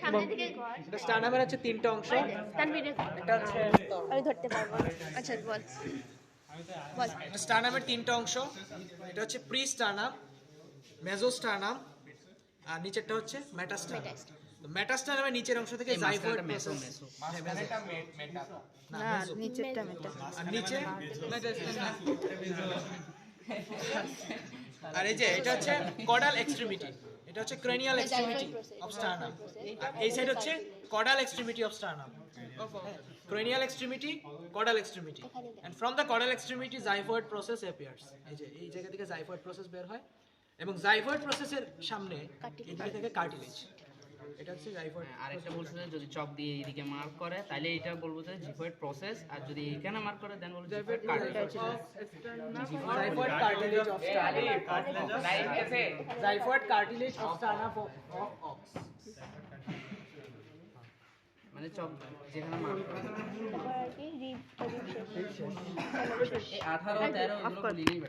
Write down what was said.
সামনে থেকে এটা স্টার্নামের হচ্ছে তিনটা অংশ। এটা হচ্ছে আমি ধরতে পারবো না। আচ্ছা বল বল। এটা স্টার্নামের তিনটা অংশ। এটা হচ্ছে প্রি স্টার্নাম, মেজো স্টার্নাম, আর নিচেরটা হচ্ছে মেটাস্টার্নাম। তো মেটাস্টার্নামের নিচের অংশ থেকে জাইগোট প্রসেস। না, নিচেরটা মেটা। আর নিচে আর এই যে এটা হচ্ছে কডাল এক্সট্রিমিটি, এটা হচ্ছে ক্রেনিয়াল এক্সট্রিমিটি অফ স্টার্নাম। আর এই সাইড হচ্ছে caudal extremity of sternum. Cranial extremity, caudal extremity, and from the caudal extremity xiphoid process appears. এই যে এই জায়গা থেকে জাইফয়েড প্রসেস বের হয়, এবং জাইফয়েড প্রসেসের সামনে এদিকে থেকে কার্টিলেজ। এটা হচ্ছে জাইফয়েড। আরেকটা বলছে যে যদি চক দিয়ে এইদিকে মার্ক করে তাহলে এটা বলবো যে জিফয়েড প্রসেস, আর যদি এখানে মার্ক করে দেন বলবো xiphoid cartilage. Xiphoid cartilage of sternum, xiphoid cartilage of sternum of ox. মানে চক যেখানে মার্ক করে তারপর আর কি রিব এই 18 13 এগুলো বলিনি বেটা।